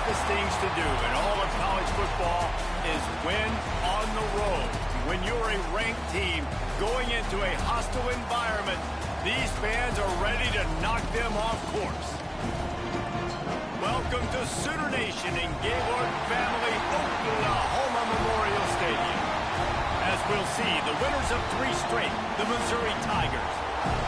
toughest things to do in all of college football is win on the road. When you're a ranked team going into a hostile environment, these fans are ready to knock them off course. Welcome to Sooner Nation in Gaylord Family Oklahoma Memorial Stadium. As we'll see, the winners of 3 straight, the Missouri Tigers,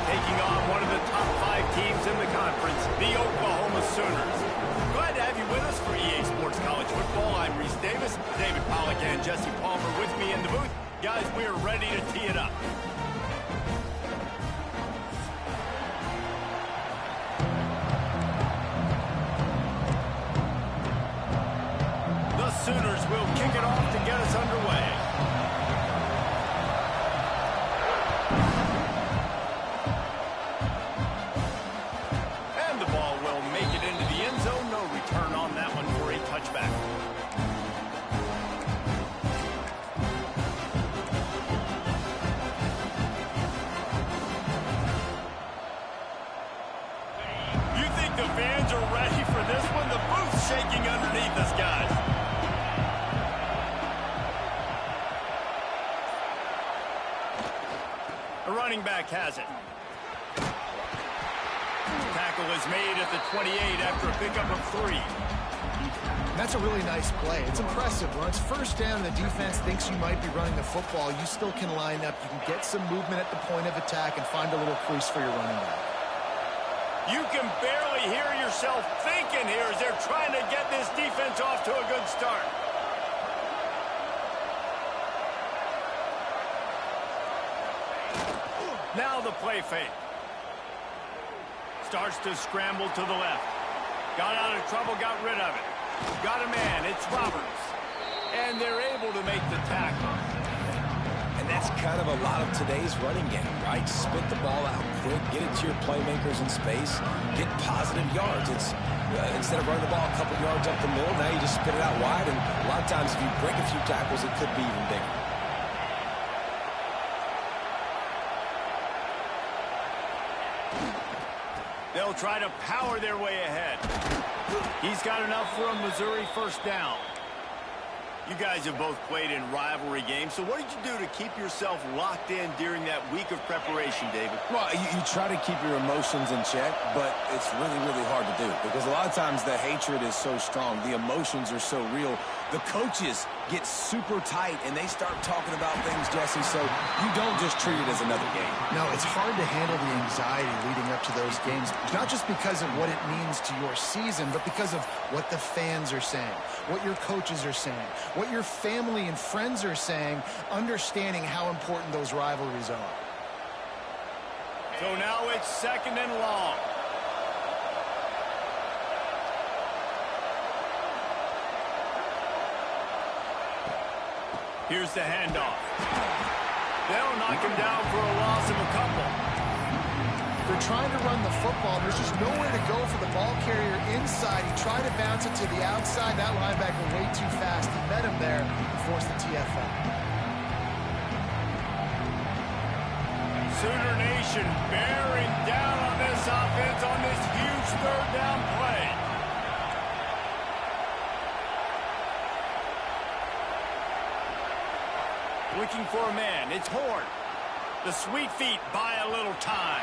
taking on one of the top 5 teams in the conference, the Oklahoma Sooners. Glad to have you with us for EA Sports College Football. I'm Reese Davis, David Pollack and Jesse Palmer with me in the booth. Guys, we are ready to tee it up. The Sooners will kick it off to get us underway. And the ball will make it into the end zone. No return on that one for a touchback. You think the fans are ready for this one? The booth's shaking underneath us, guys. The running back has it. Tackle is made at the 28 after a pickup of 3. That's a really nice play. It's impressive. When it's first down and the defense thinks you might be running the football, you still can line up. You can get some movement at the point of attack and find a little crease for your running back. You can barely hear yourself thinking here as they're trying to get this defense off to a good start. Now the play fake. Starts to scramble to the left. Got out of trouble, got rid of it. Got a man, it's Roberts. And they're able to make the tackle. And that's kind of a lot of today's running game, right? Spit the ball out quick, get it to your playmakers in space, get positive yards. It's instead of running the ball a couple yards up the middle, now you just spit it out wide, and a lot of times if you break a few tackles, it could be even bigger. They'll try to power their way ahead. He's got enough for a Missouri first down. You guys have both played in rivalry games, so what did you do to keep yourself locked in during that week of preparation, David? Well, you try to keep your emotions in check, but it's really, really hard to do because a lot of times the hatred is so strong. The emotions are so real. The coaches get super tight, and they start talking about things, Jesse, so you don't just treat it as another game. No, it's hard to handle the anxiety leading up to those games, not just because of what it means to your season, but because of what the fans are saying, what your coaches are saying, what your family and friends are saying, understanding how important those rivalries are. So now it's 2nd and long. Here's the handoff. They'll knock him down for a loss of a couple. They're trying to run the football. There's just nowhere to go for the ball carrier inside. He tried to bounce it to the outside. That linebacker way too fast. He met him there and forced the TFL. Sooner Nation bearing down on this offense on this huge 3rd down play. Looking for a man. It's Horn. The sweet feet buy a little time.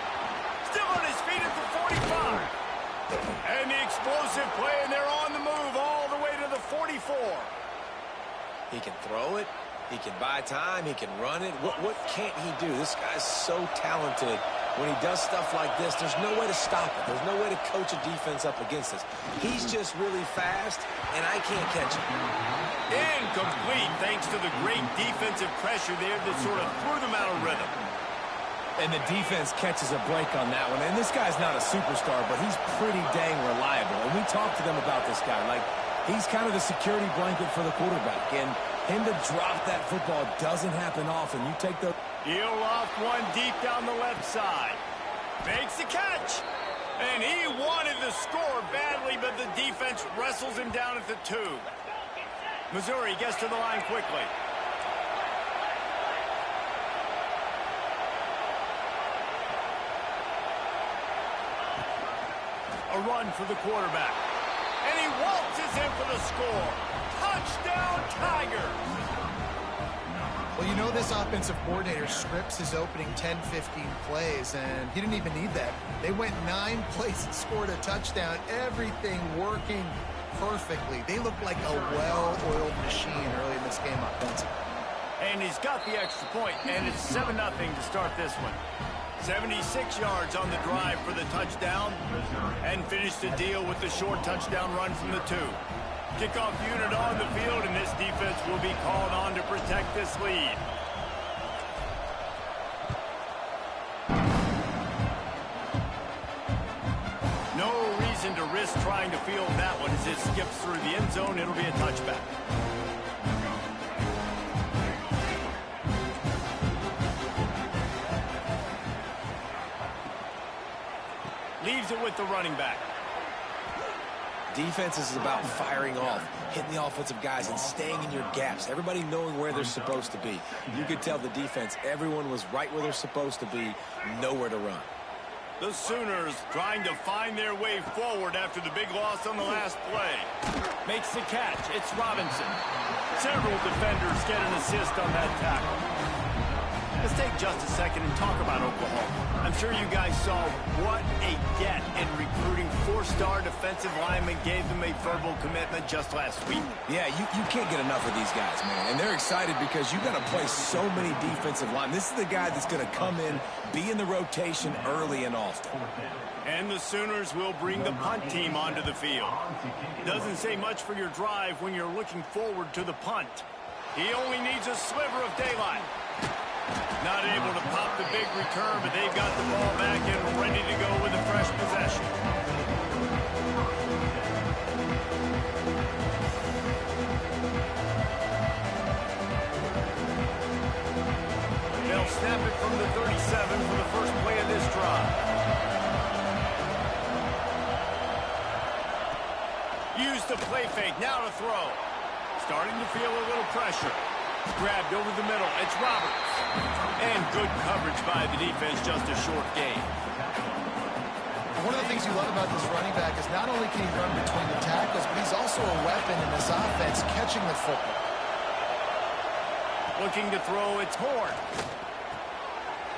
Still on his feet at the 45. And the explosive play, and they're on the move all the way to the 44. He can throw it. He can buy time. He can run it. What can't he do? This guy's so talented. When he does stuff like this, there's no way to stop it. There's no way to coach a defense up against us. He's just really fast, and I can't catch him. Incomplete, thanks to the great defensive pressure there that sort of threw them out of rhythm. And the defense catches a break on that one. And this guy's not a superstar, but he's pretty dang reliable. And we talked to them about this guy. Like, he's kind of the security blanket for the quarterback. And him to drop that football doesn't happen often. You take the... He'll loft one deep down the left side. Makes the catch. And he wanted to score badly, but the defense wrestles him down at the 2. Missouri gets to the line quickly. A run for the quarterback. And he waltzes in for the score. Touchdown, Tigers! Well, you know this offensive coordinator scripts his opening 10-15 plays, and he didn't even need that. They went 9 plays and scored a touchdown. Everything working perfectly. They look like a well-oiled machine early in this game offensively. And he's got the extra point, and it's 7-0 to start this one. 76 yards on the drive for the touchdown, and finished the deal with the short touchdown run from the 2. Kickoff unit on the field, and this defense will be called on to protect this lead. No reason to risk trying to field that one as it skips through the end zone. It'll be a touchback. Leaves it with the running back. Defense is about firing off, hitting the offensive guys, and staying in your gaps. Everybody knowing where they're supposed to be. You could tell the defense, everyone was right where they're supposed to be, nowhere to run. The Sooners trying to find their way forward after the big loss on the last play. Makes the catch. It's Robinson. Several defenders get an assist on that tackle. Let's take just a second and talk about Oklahoma. I'm sure you guys saw what a get in recruiting. 4-star defensive linemen gave them a verbal commitment just last week. Yeah, you can't get enough of these guys, man. And they're excited because you got to play so many defensive linemen. This is the guy that's going to come in, be in the rotation early and often. And the Sooners will bring the punt team onto the field. Doesn't say much for your drive when you're looking forward to the punt. He only needs a sliver of daylight. Not able to pop the big return, but they've got the ball back and ready to go with a fresh possession. They'll snap it from the 37 for the first play of this drive. Use the play fake, now to throw. Starting to feel a little pressure. Grabbed over the middle. It's Roberts. And good coverage by the defense, just a short gain. One of the things you love about this running back is not only can he run between the tackles, but he's also a weapon in this offense, catching the football. Looking to throw, it's Horn.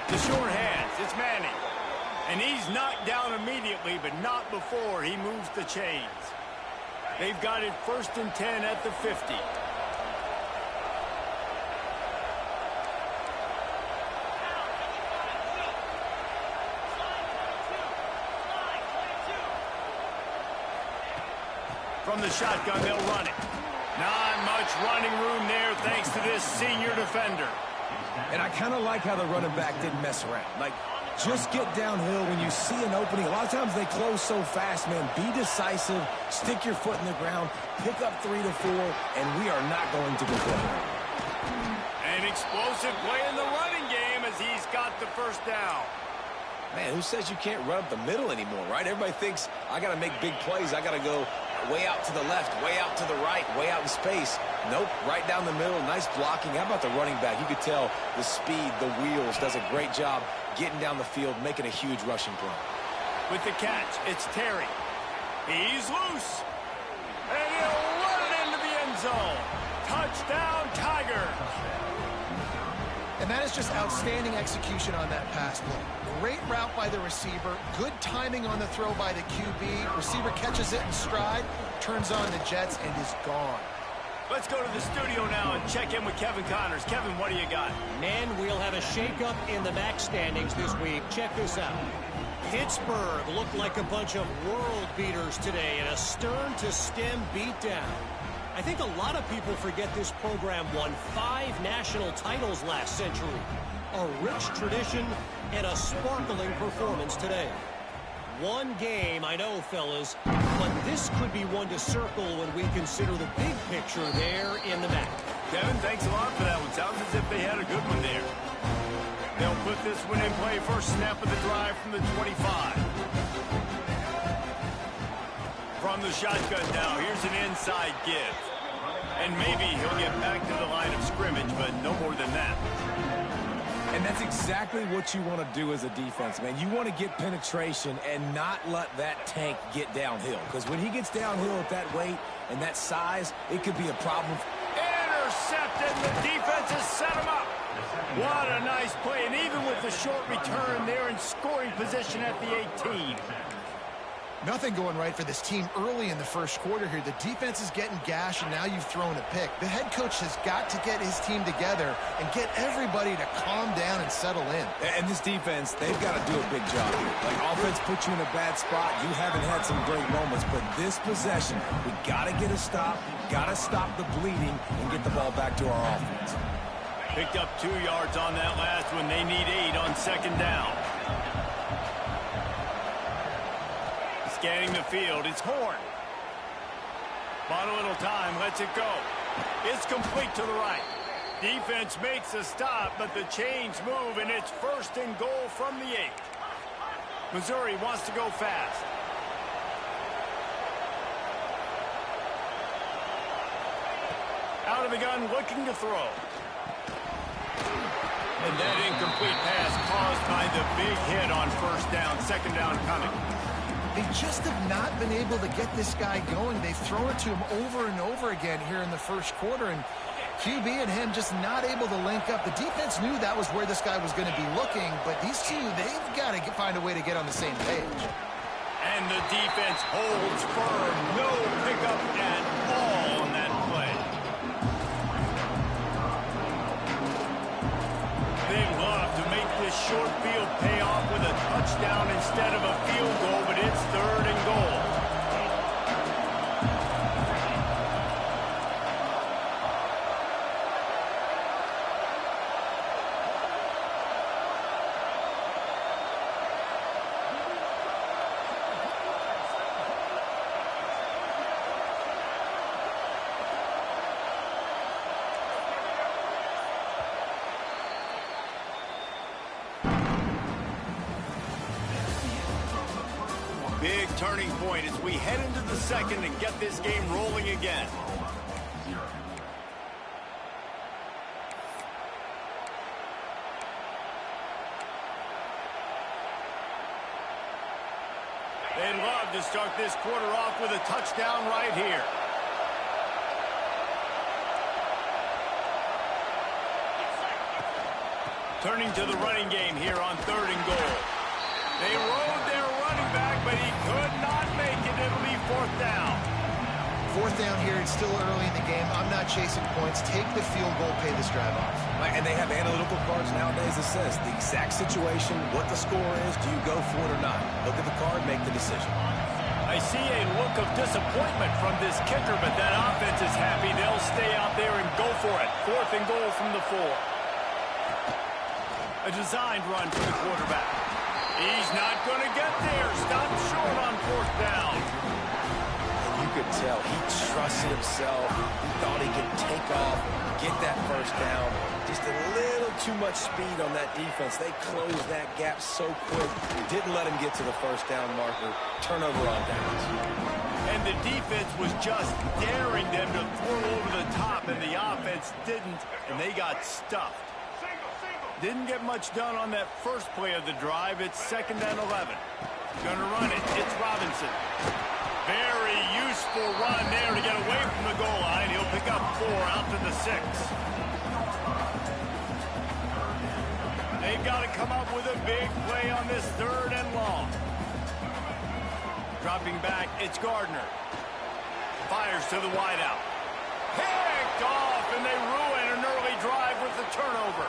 The short hands, it's Manning. And he's knocked down immediately, but not before he moves the chains. They've got it 1st and 10 at the 50. From the shotgun, they'll run it. Not much running room there thanks to this senior defender. And I kind of like how the running back didn't mess around. Like, just get downhill when you see an opening. A lot of times they close so fast, man. Be decisive, stick your foot in the ground, pick up 3 to 4, and we are not going to complain. An explosive play in the running game as he's got the first down. Man, who says you can't run up the middle anymore, right? Everybody thinks, I got to make big plays. I got to go way out to the left, way out to the right, way out in space. Nope, right down the middle. Nice blocking. How about the running back? You could tell the speed, the wheels, does a great job getting down the field, making a huge rushing play. With the catch, it's Terry. He's loose. And he'll run it into the end zone. Touchdown, Tigers. And that is just outstanding execution on that pass play. Great route by the receiver. Good timing on the throw by the QB. Receiver catches it in stride, turns on the jets, and is gone. Let's go to the studio now and check in with Kevin Connors. Kevin, what do you got? Men, we'll have a shakeup in the MAC standings this week. Check this out. Pittsburgh looked like a bunch of world beaters today in a stern-to-stem beatdown. I think a lot of people forget this program won 5 national titles last century. A rich tradition and a sparkling performance today. One game, I know, fellas, but this could be one to circle when we consider the big picture there in the MAC. Kevin, thanks a lot for that one. Sounds as if they had a good one there. They'll put this one in play. First snap of the drive from the 25. From the shotgun now, here's an inside give. And maybe he'll get back to the line of scrimmage, but no more than that. And that's exactly what you want to do as a defense, man. You want to get penetration and not let that tank get downhill. Because when he gets downhill at that weight and that size, it could be a problem. Intercepted. The defense has set him up. What a nice play. And even with the short return, they're in scoring position at the 18. Nothing going right for this team early in the first quarter here. The defense is getting gashed, and now you've thrown a pick. The head coach has got to get his team together and get everybody to calm down and settle in. And this defense, they've got to do a big job here. Like, offense puts you in a bad spot. You haven't had some great moments, but this possession, we got to get a stop, got to stop the bleeding, and get the ball back to our offense. Picked up 2 yards on that last one. They need 8 on second down. Scanning the field, it's Horn. Bought a little time, lets it go. It's complete to the right. Defense makes a stop, but the chains move, and it's 1st and goal from the 8. Missouri wants to go fast. Out of the gun, looking to throw. And that incomplete pass caused by the big hit on 1st down, 2nd down coming. They just have not been able to get this guy going. They've thrown it to him over and over again here in the first quarter, and QB and him just not able to link up. The defense knew that was where this guy was going to be looking, but these two, they've got to find a way to get on the same page. And the defense holds firm. No pickup at all on that play. They love to make this short field pay off with a touchdown instead of a field goal, but it's 3rd and goal. Big turning point as we head into the 2nd and get this game rolling again. They'd love to start this quarter off with a touchdown right here. Turning to the running game here on 3rd and goal. They rode their running back, but he could not make it. It'll be 4th down. 4th down here. It's still early in the game. I'm not chasing points. Take the field goal, pay this drive off. And they have analytical cards nowadays that says the exact situation, what the score is, do you go for it or not? Look at the card, make the decision. I see a look of disappointment from this kicker, but that offense is happy. They'll stay out there and go for it. 4th and goal from the 4. A designed run for the quarterback. He's not going to get there. Stop short on 4th down. And you could tell he trusted himself. He thought he could take off, get that 1st down. Just a little too much speed on that defense. They closed that gap so quick. Didn't let him get to the 1st down marker. Turnover on downs. And the defense was just daring them to throw over the top, and the offense didn't, and they got stuffed. Didn't get much done on that first play of the drive. It's 2nd and 11. Gonna run it. It's Robinson. Very useful run there to get away from the goal line. He'll pick up 4 out to the 6. They've got to come up with a big play on this 3rd and long. Dropping back, it's Gardner. Fires to the wideout. Picked off, and they ruin an early drive with the turnover.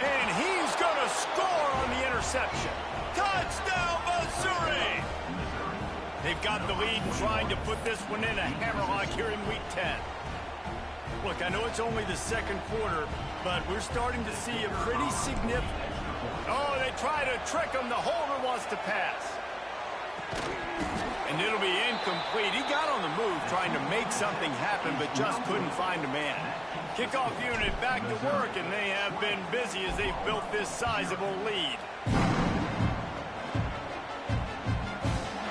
And he's going to score on the interception. Touchdown, Missouri! They've got the lead and trying to put this one in a hammerlock here in Week 10. Look, I know it's only the 2nd quarter, but we're starting to see a pretty significant... Oh, they try to trick him. The holder wants to pass. And it'll be incomplete. He got on the move trying to make something happen, but just couldn't find a man. Kickoff unit back to work, and they have been busy as they've built this sizable lead.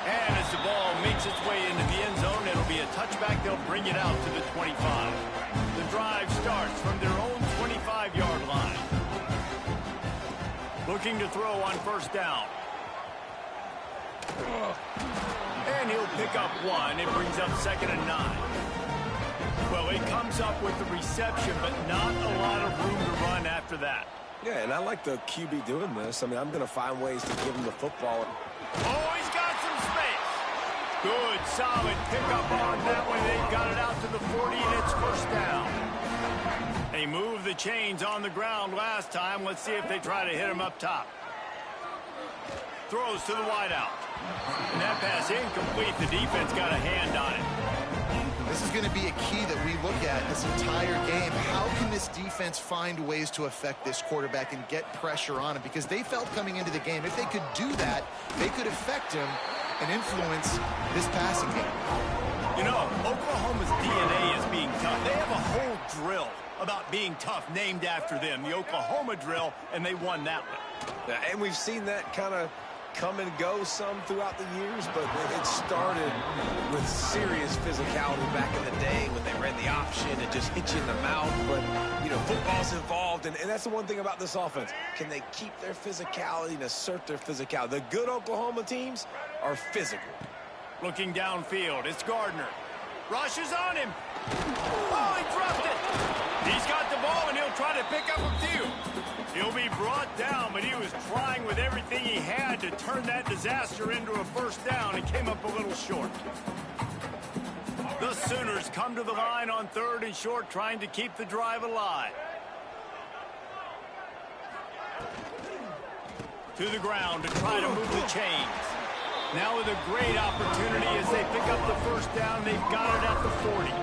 And as the ball makes its way into the end zone, it'll be a touchback. They'll bring it out to the 25. The drive starts from their own 25-yard line. Looking to throw on first down. And he'll pick up one. It brings up 2nd and 9. Well, he comes up with the reception, but not a lot of room to run after that. Yeah, and I like the QB doing this. I mean, I'm going to find ways to give him the football. Oh, he's got some space. Good, solid pickup on that one. They've got it out to the 40, and it's first down. They moved the chains on the ground last time. Let's see if they try to hit him up top. Throws to the wideout. And that pass incomplete. The defense got a hand on it. This is going to be a key that we look at this entire game. How can this defense find ways to affect this quarterback and get pressure on him? Because they felt coming into the game, if they could do that, they could affect him and influence this passing game. You know, Oklahoma's DNA is being tough. They have a whole drill about being tough named after them, the Oklahoma drill, and they won that one. Yeah, and we've seen that kind of come and go some throughout the years, but it started with serious physicality back in the day when they ran the option and just hit you in the mouth. But, you know, football's evolved, and that's the one thing about this offense. Can they keep their physicality and assert their physicality? The good Oklahoma teams are physical. Looking downfield, it's Gardner. Rushes on him. Oh, he dropped it. He's got the ball, and he'll try to pick up a few. He'll be brought down, but he was trying with everything he had to turn that disaster into a first down and came up a little short. The Sooners come to the line on 3rd and short, trying to keep the drive alive. To the ground to try to move the chains. Now with a great opportunity as they pick up the first down. They've got it at the 40.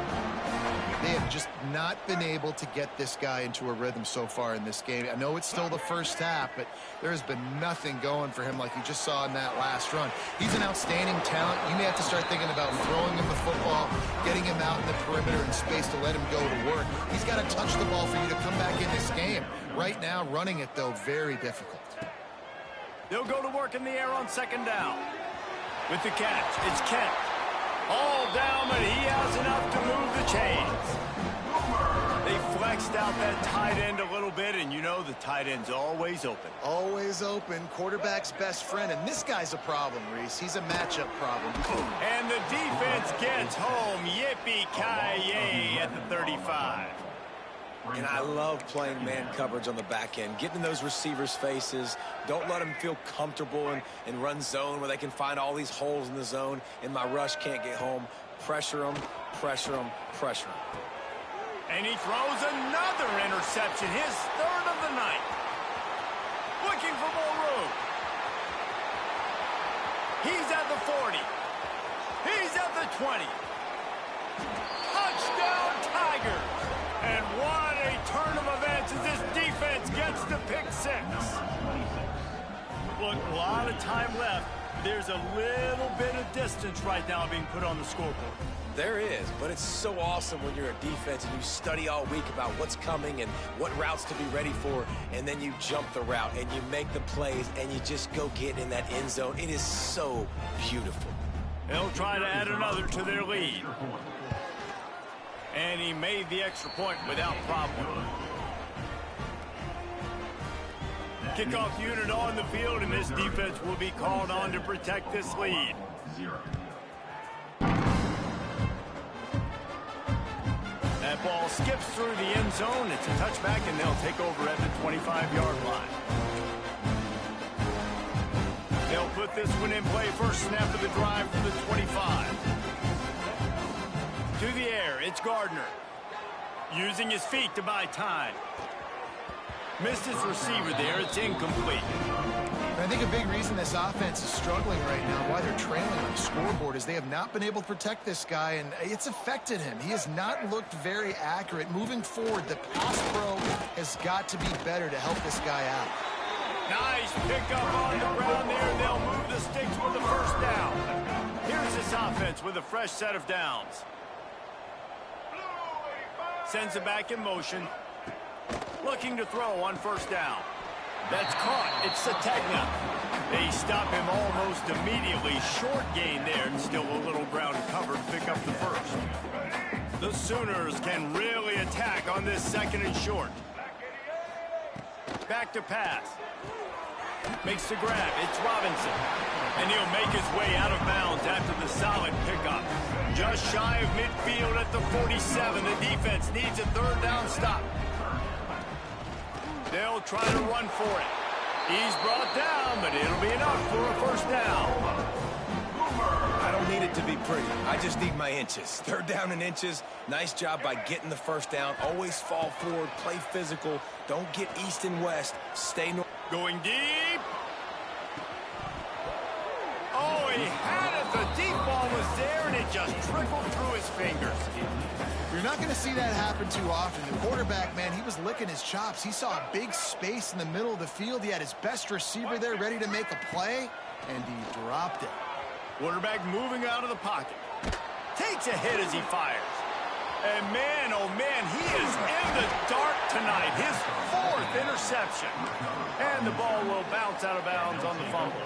They have just not been able to get this guy into a rhythm so far in this game. I know it's still the first half, but there has been nothing going for him like you just saw in that last run. He's an outstanding talent. You may have to start thinking about throwing him the football, getting him out in the perimeter in space to let him go to work. He's got to touch the ball for you to come back in this game. Right now, running it, though, very difficult. They'll go to work in the air on 2nd down. With the catch, it's Kent. All down, but he has enough to move the chains. They flexed out that tight end a little bit, and you know the tight end's always open. Always open, quarterback's best friend, and this guy's a problem, Reese. He's a matchup problem. And the defense gets home. Yippee-ki-yay at the 35. And I love playing man coverage on the back end, getting in those receivers' faces. Don't let them feel comfortable and run zone where they can find all these holes in the zone, and my rush can't get home. Pressure them, pressure them, pressure them. And he throws another interception, his 3rd of the night. Looking for more room. He's at the 40. He's at the 20. Touchdown, Tigers. And what a turn of events as this defense gets the pick 6. Look, a lot of time left. There's a little bit of distance right now being put on the scoreboard. There is, but it's so awesome when you're a defense and you study all week about what's coming and what routes to be ready for, and then you jump the route and you make the plays and you just go get in that end zone. It is so beautiful. They'll try to add another to their lead. And he made the extra point without problem. Kickoff unit on the field, and this defense will be called on to protect this lead. That ball skips through the end zone. It's a touchback, and they'll take over at the 25-yard line. They'll put this one in play. First snap of the drive from the 25. To the air, it's Gardner. Using his feet to buy time. Missed his receiver there. It's incomplete. I think a big reason this offense is struggling right now, why they're trailing on the scoreboard, is they have not been able to protect this guy, and it's affected him. He has not looked very accurate. Moving forward, the pass pro has got to be better to help this guy out. Nice pickup on the ground there. They'll move the sticks with the first down. Here's this offense with a fresh set of downs. Sends it back in motion. Looking to throw on first down. That's caught. It's Sategna. They stop him almost immediately. Short gain there, and still a little ground cover to pick up the first. The Sooners can really attack on this 2nd and short. Back to pass. Makes the grab. It's Robinson. And he'll make his way out of bounds after the solid pickup. Just shy of midfield at the 47. The defense needs a third down stop. They'll try to run for it. He's brought down, but it'll be enough for a first down. I don't need it to be pretty. I just need my inches. Third down in inches. Nice job by getting the first down. Always fall forward. Play physical. Don't get east and west. Stay north. Going deep. Oh, he had it. The deep ball was there, and it just trickled through his fingers. You're not going to see that happen too often. The quarterback, man, he was licking his chops. He saw a big space in the middle of the field. He had his best receiver there ready to make a play, and he dropped it. Quarterback moving out of the pocket. Takes a hit as he fires. And man, oh man, he is in the dark tonight. His 4th interception. And the ball will bounce out of bounds on the fumble.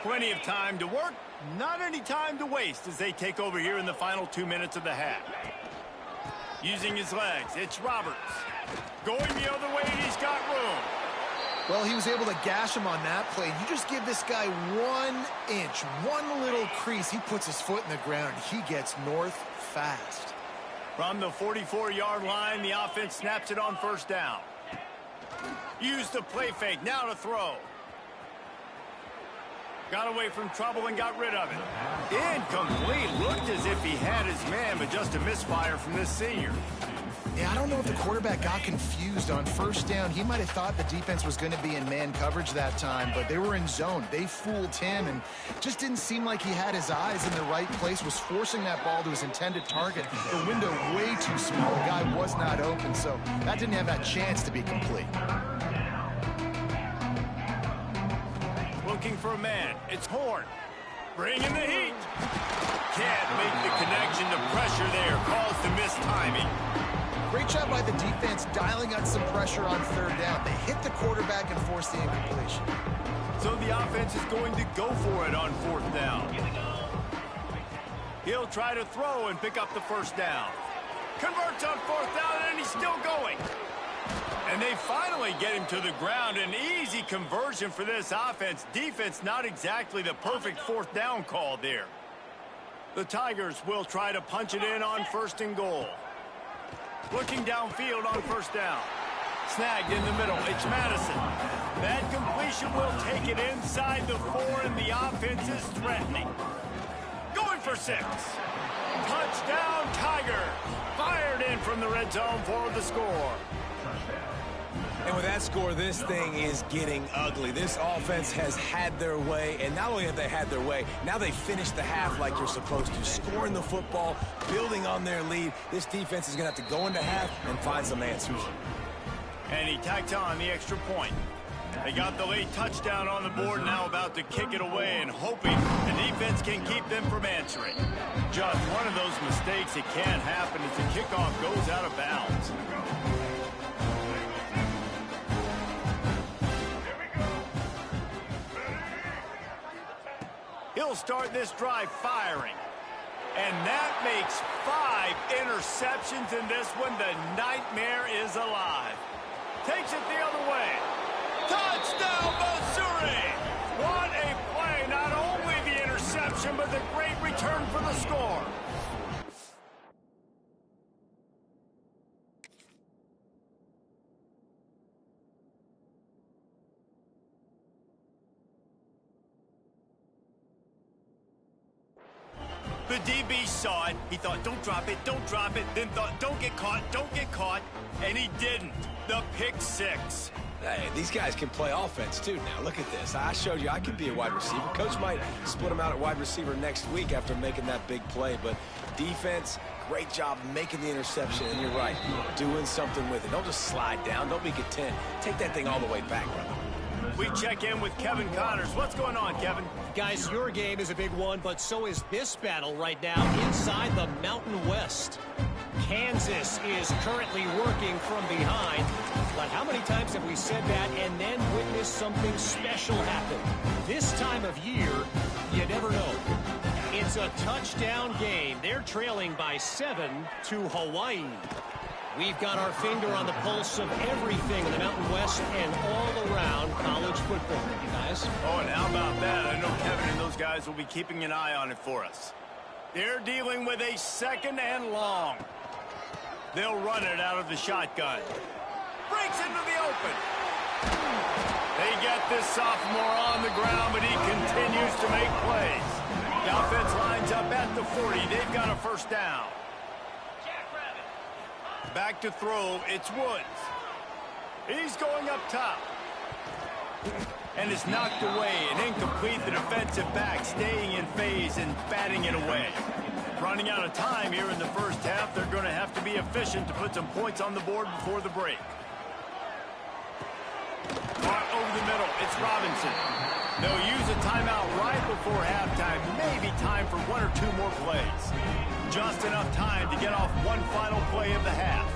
Plenty of time to work. Not any time to waste as they take over here in the final 2 minutes of the half. Using his legs, it's Roberts. Going the other way, and he's got room. Well, he was able to gash him on that play. You just give this guy 1 inch, one little crease. He puts his foot in the ground. He gets north fast. From the 44-yard line, the offense snaps it on first down. Use the play fake. Now to throw. Got away from trouble and got rid of it. Incomplete. Looked as if he had his man, but just a misfire from this senior. Yeah, I don't know if the quarterback got confused on first down. He might have thought the defense was going to be in man coverage that time, but they were in zone. They fooled him and just didn't seem like he had his eyes in the right place, was forcing that ball to his intended target. The window way too small. The guy was not open, so that didn't have that chance to be complete. Looking for a man. It's Horn. Bringing the heat. Can't make the connection. The pressure there caused the missed timing. Great job by the defense dialing out some pressure on third down. They hit the quarterback and forced the incompletion. So the offense is going to go for it on 4th down. He'll try to throw and pick up the first down. Converts on 4th down, and he's still going. And they finally get him to the ground. An easy conversion for this offense. Defense not exactly the perfect 4th down call there. The Tigers will try to punch it in on 1st and goal. Looking downfield on first down. Snagged in the middle. It's Madison. That completion will take it inside the 4, and the offense is threatening. Going for 6. Touchdown, Tiger. Fired in from the red zone for the score. And with that score, this thing is getting ugly. This offense has had their way, and not only have they had their way, now they finished the half like you're supposed to, scoring the football, building on their lead. This defense is going to have to go into half and find some answers. And he tacked on the extra point. They got the late touchdown on the board, now about to kick it away and hoping the defense can keep them from answering. Just one of those mistakes that can't happen as the kickoff goes out of bounds. He'll start this drive firing. And that makes 5 interceptions in this one. The nightmare is alive. Takes it the other way. Touchdown, Missouri! What a play. Not only the interception, but the great return for the score. The DB saw it. He thought, don't drop it, don't drop it. Then thought, don't get caught, don't get caught. And he didn't. The pick 6. Hey, these guys can play offense, too. Now, look at this. I showed you I could be a wide receiver. Coach might split him out at wide receiver next week after making that big play. But defense, great job making the interception. And you're right, doing something with it. Don't just slide down. Don't be content. Take that thing all the way back, brother. We check in with Kevin Connors. What's going on, Kevin? Guys, your game is a big one, but so is this battle right now inside the Mountain West. Kansas is currently working from behind. But how many times have we said that and then witnessed something special happen? This time of year, you never know. It's a touchdown game. They're trailing by 7 to Hawaii. We've got our finger on the pulse of everything in the Mountain West and all around college football, you guys. Oh, and how about that? I know Kevin and those guys will be keeping an eye on it for us. They're dealing with a 2nd and long. They'll run it out of the shotgun. Breaks into the open. They get this sophomore on the ground, but he continues to make plays. The offense lines up at the 40. They've got a first down. Back to throw, it's Woods. He's going up top. And it's knocked away and incomplete. The defensive back staying in phase and batting it away. Running out of time here in the first half. They're going to have to be efficient to put some points on the board before the break. Caught over the middle, it's Robinson. They'll use a timeout right before halftime. Maybe time for 1 or 2 more plays. Just enough time to get off one final play of the half.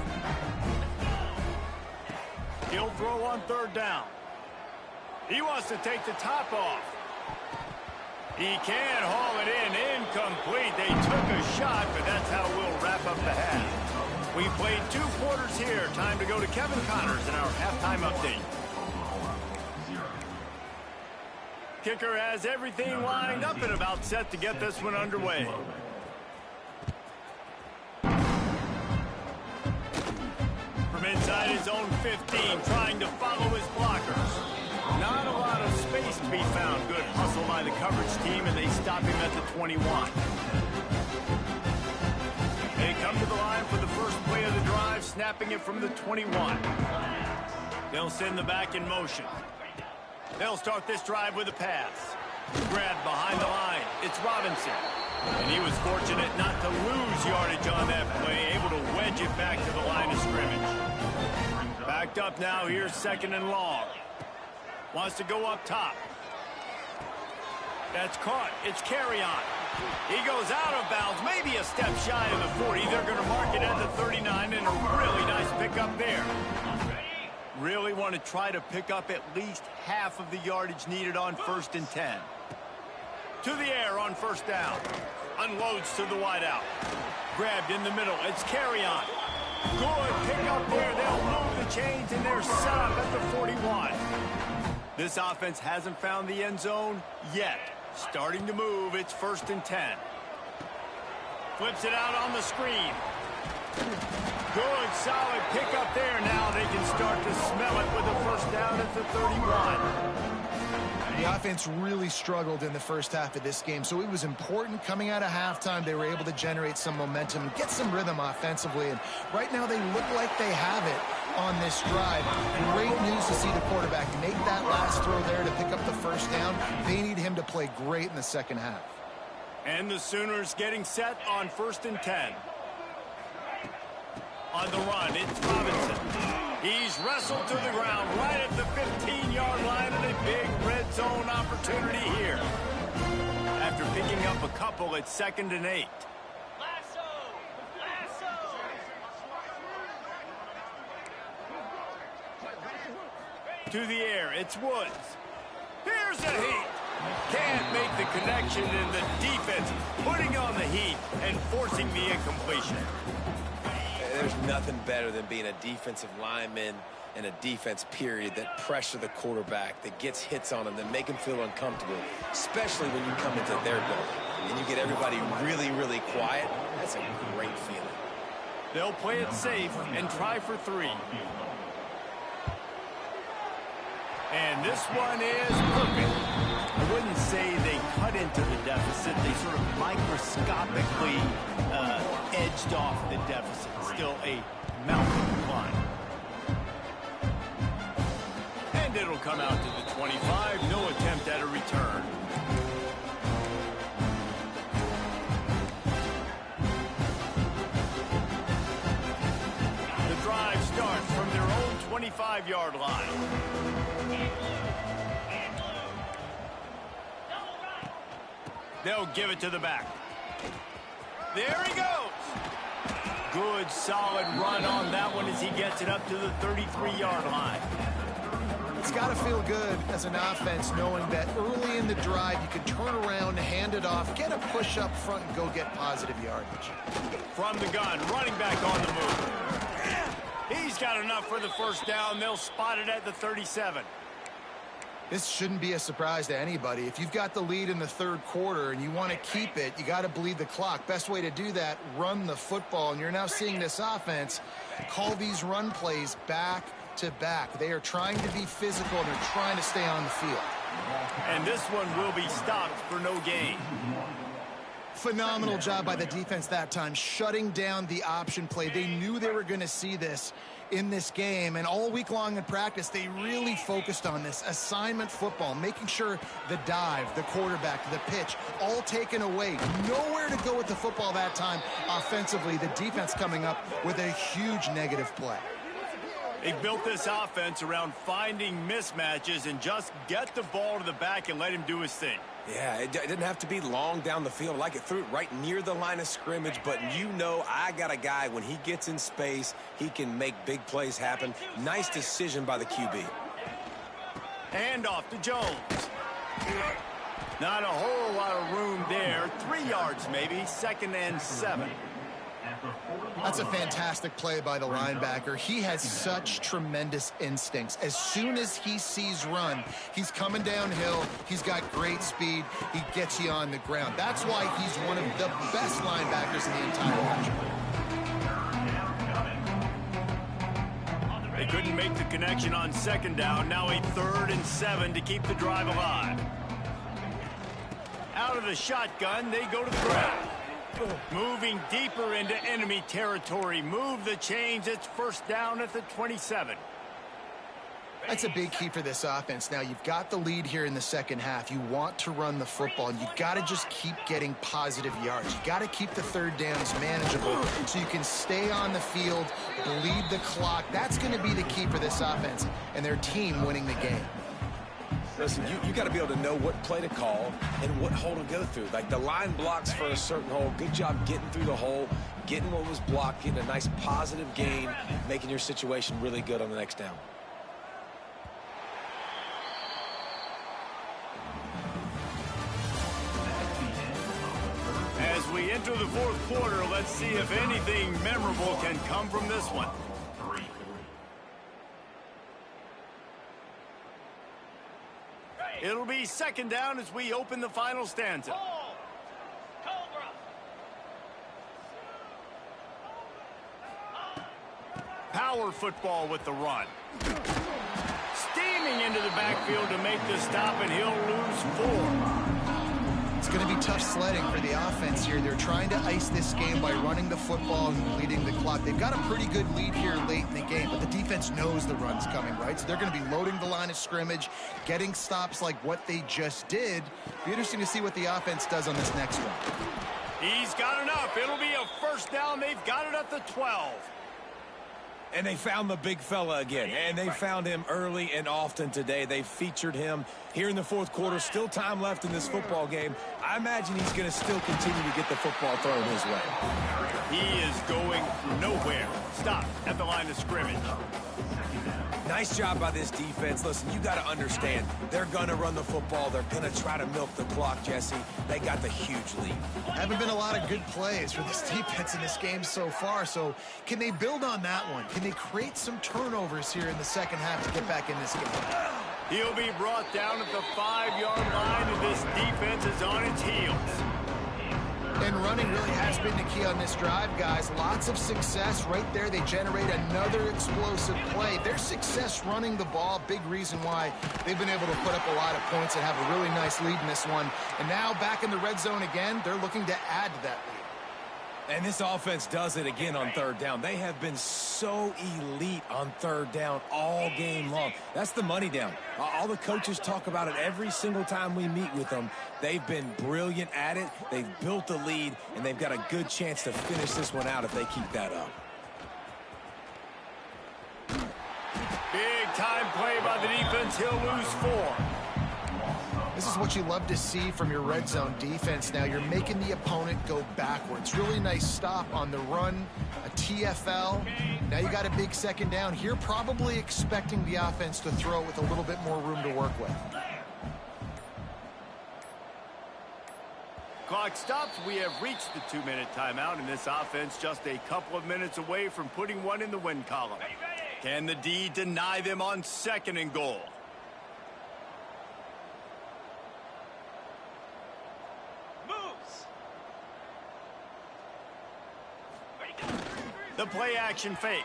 He'll throw on 3rd down. He wants to take the top off. He can haul it in. Incomplete. They took a shot, but that's how we'll wrap up the half. We played 2 quarters here. Time to go to Kevin Connors in our halftime update. Kicker has everything lined up and about set to get this one underway. From inside his own 15, trying to follow his blockers. Not a lot of space to be found. Good hustle by the coverage team, and they stop him at the 21. They come to the line for the first play of the drive, snapping it from the 21. They'll send the back in motion. They'll start this drive with a pass. Grabbed behind the line. It's Robinson. And he was fortunate not to lose yardage on that play, able to wedge it back to the line of scrimmage. Backed up now, here's 2nd and long. Wants to go up top. That's caught. It's Carry-On. He goes out of bounds, maybe a step shy of the 40. They're going to mark it at the 39, and a really nice pickup there. Really want to try to pick up at least half of the yardage needed on 1st and 10. To the air on 1st down. Unloads to the wideout. Grabbed in the middle. It's Carry-On. Good pick up there. They'll move the chains, and they're set up at the 41. This offense hasn't found the end zone yet. Starting to move. It's 1st and 10. Flips it out on the screen. Good, solid pick up there. Now they can start to smell it with a first down at the 31. The offense really struggled in the first half of this game, so it was important coming out of halftime. They were able to generate some momentum and get some rhythm offensively, and right now they look like they have it on this drive. Great news to see the quarterback make that last throw there to pick up the first down. They need him to play great in the second half. And the Sooners getting set on 1st and 10. On the run, it's Robinson. He's wrestled to the ground right at the 15-yard line, and a big red zone opportunity here. After picking up a couple, it's 2nd and 8. To the air, it's Woods. Here's the heat. Can't make the connection, and the defense putting on the heat and forcing the incompletion. There's nothing better than being a defensive lineman and a defense period that pressure the quarterback, that gets hits on him, that make him feel uncomfortable, especially when you come into their building and you get everybody really, really quiet. That's a great feeling. They'll play it safe and try for 3. And this one is perfect. I wouldn't say they cut into the deficit. They sort of microscopically edged off the deficit. Still a mountain climb. And it'll come out to the 25. No attempt at a return. The drive starts from their own 25-yard line. They'll give it to the back. There he goes. Good, solid run on that one as he gets it up to the 33-yard line. It's got to feel good as an offense knowing that early in the drive you can turn around, hand it off, get a push up front, and go get positive yardage. From the gun, running back on the move. He's got enough for the first down. They'll spot it at the 37. This shouldn't be a surprise to anybody. If you've got the lead in the third quarter and you want to keep it, you got to bleed the clock. Best way to do that, run the football. And you're now seeing this offense call these run plays back to back. They are trying to be physical, and they're trying to stay on the field. And this one will be stopped for no gain. Phenomenal job by the defense that time, shutting down the option play. They knew they were going to see this in this game, and all week long in practice, they really focused on this assignment football, making sure the dive, the quarterback, the pitch, all taken away. Nowhere to go with the football that time offensively. The defense coming up with a huge negative play. They built this offense around finding mismatches and just get the ball to the back and let him do his thing. Yeah, it didn't have to be long down the field. Like it threw it right near the line of scrimmage, but you know I got a guy, when he gets in space, he can make big plays happen. Nice decision by the QB. Handoff to Jones. Not a whole lot of room there. 3 yards maybe, 2nd and 7. That's a fantastic play by the linebacker. He has such tremendous instincts. As soon as he sees run, he's coming downhill. He's got great speed. He gets you on the ground. That's why he's one of the best linebackers in the entire country. They couldn't make the connection on 2nd down. Now a 3rd and 7 to keep the drive alive. Out of the shotgun, they go to the ground. Moving deeper into enemy territory. Move the chains. It's 1st down at the 27. That's a big key for this offense. Now, you've got the lead here in the second half. You want to run the football, and you've got to just keep getting positive yards. You've got to keep the 3rd downs manageable so you can stay on the field, bleed the clock. That's going to be the key for this offense and their team winning the game. Listen, you got to be able to know what play to call and what hole to go through. Like the line blocks for a certain hole. Good job getting through the hole, getting what was blocked, getting a nice positive gain, making your situation really good on the next down. As we enter the 4th quarter, let's see if anything memorable can come from this one. It'll be 2nd down as we open the final stanza. Power football with the run. Steaming into the backfield to make the stop, and he'll lose 4. It's going to be tough sledding for the offense here. They're trying to ice this game by running the football and bleeding the clock. They've got a pretty good lead here late in the game, but the defense knows the run's coming, right? So they're going to be loading the line of scrimmage, getting stops like what they just did. Be interesting to see what the offense does on this next one. He's got enough. It'll be a 1st down. They've got it at the 12. And they found the big fella again, and they found him early and often today. They featured him here in the 4th quarter. Still time left in this football game. I imagine he's going to still continue to get the football thrown his way. He is going nowhere. Stop at the line of scrimmage. Nice job by this defense. Listen, you got to understand, they're going to run the football. They're going to try to milk the clock, Jesse. They got the huge lead. Haven't been a lot of good plays for this defense in this game so far, so can they build on that one? Can they create some turnovers here in the second half to get back in this game? He'll be brought down at the 5-yard line, and this defense is on its heels. And running really has been the key on this drive, guys. Lots of success right there. They generate another explosive play. Their success running the ball, big reason why they've been able to put up a lot of points and have a really nice lead in this one. And now back in the red zone again, they're looking to add to that lead. And this offense does it again on 3rd down. They have been so elite on 3rd down all game long. That's the money down. All the coaches talk about it every single time we meet with them. They've been brilliant at it. They've built the lead, and they've got a good chance to finish this one out if they keep that up. Big time play by the defense. He'll lose 4. This is what you love to see from your red zone defense now. You're making the opponent go backwards. Really nice stop on the run, a TFL. Now you got a big 2nd down here, probably expecting the offense to throw with a little bit more room to work with. clock stops. We have reached the 2-minute timeout, and this offense just a couple of minutes away from putting one in the win column. Can the D deny them on 2nd and goal? The play action fake.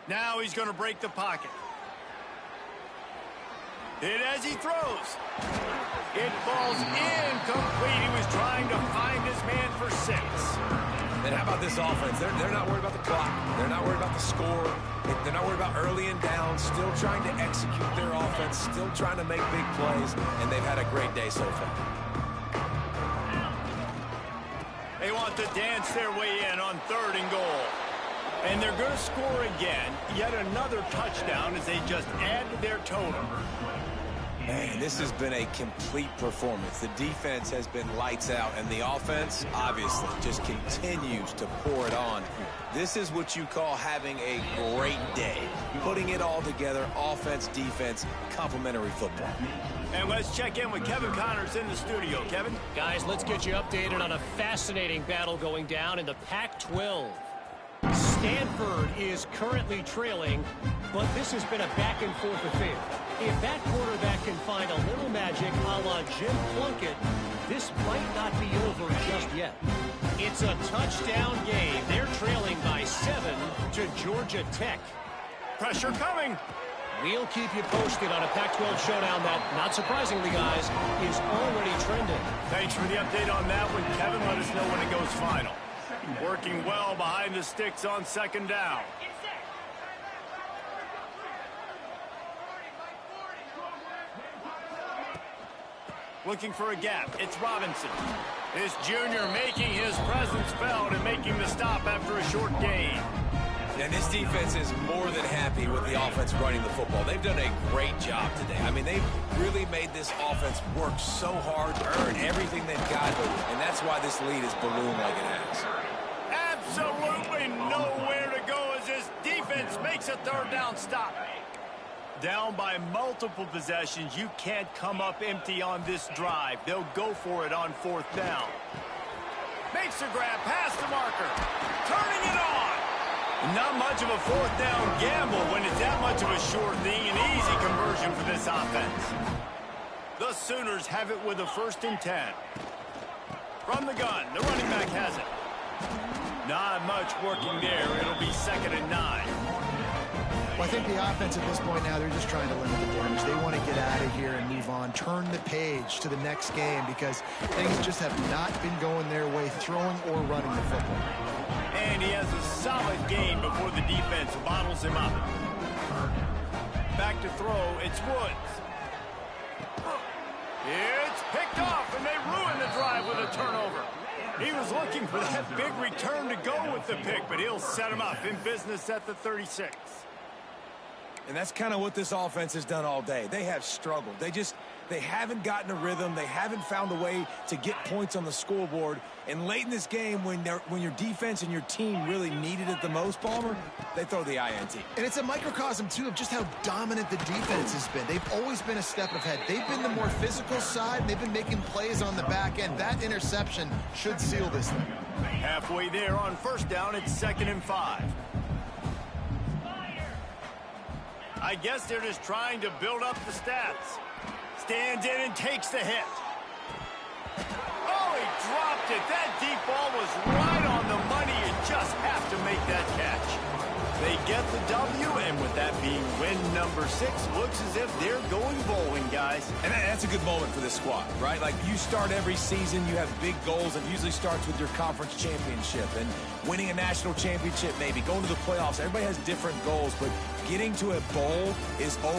Now he's going to break the pocket. Hit as he throws. It falls incomplete. He was trying to find his man for 6. And how about this offense? They're not worried about the clock. They're not worried about the score. They're not worried about early and down. Still trying to execute their offense. Still trying to make big plays. And they've had a great day so far. They want to dance their way in on 3rd and goal. And they're going to score again. Yet another touchdown as they just add to their total. Man, this has been a complete performance. The defense has been lights out, and the offense, obviously, just continues to pour it on. This is what you call having a great day. Putting it all together, offense, defense, complementary football. And let's check in with Kevin Connors in the studio. Kevin? Guys, let's get you updated on a fascinating battle going down in the Pac-12. Stanford is currently trailing, but this has been a back-and-forth affair. If that quarterback can find a little magic a la Jim Plunkett, this might not be over just yet. It's a touchdown game. They're trailing by 7 to Georgia Tech. Pressure coming. We'll keep you posted on a Pac-12 showdown that, not surprisingly, guys, is already trending. Thanks for the update on that one, Kevin. Let us know when it goes final. Working well behind the sticks on 2nd down. Looking for a gap. It's Robinson. This junior making his presence felt and making the stop after a short gain. And this defense is more than happy with the offense running the football. They've done a great job today. I mean, they've really made this offense work so hard, earn everything they've got, and that's why this lead is ballooned like it has. Absolutely nowhere to go as this defense makes a 3rd down stop. Down by multiple possessions, you can't come up empty on this drive. They'll go for it on 4th down. Makes the grab past the marker. Turning it on. Not much of a 4th down gamble when it's that much of a sure thing. An easy conversion for this offense. The Sooners have it with a 1st and 10. From the gun, the running back has it. Not much working there. It'll be 2nd and 9. Well, I think the offense at this point now, they're just trying to limit the damage. They want to get out of here and move on, turn the page to the next game because things just have not been going their way, throwing or running the football. And he has a solid gain before the defense bottles him up. Back to throw, it's Woods. It's picked off, and they ruin the drive with a turnover. He was looking for that big return to go with the pick, but he'll set him up in business at the 36. And that's kind of what this offense has done all day. They have struggled. They haven't gotten a rhythm. They haven't found a way to get points on the scoreboard. And late in this game, when your defense and your team really needed it the most, Palmer, they throw the INT. And it's a microcosm, too, of just how dominant the defense has been. They've always been a step ahead. They've been the more physical side, and they've been making plays on the back end. That interception should seal this thing. Halfway there on 1st down, it's 2nd and 5. I guess they're just trying to build up the stats. Stands in and takes the hit. Oh, he dropped it. That deep ball was right on the money. You just have to make that catch. They get the W, and with that being win number 6, looks as if they're going bowling, guys. And that's a good moment for this squad, right? Like, you start every season, you have big goals. It usually starts with your conference championship and winning a national championship, maybe going to the playoffs. Everybody has different goals, but getting to a bowl is over.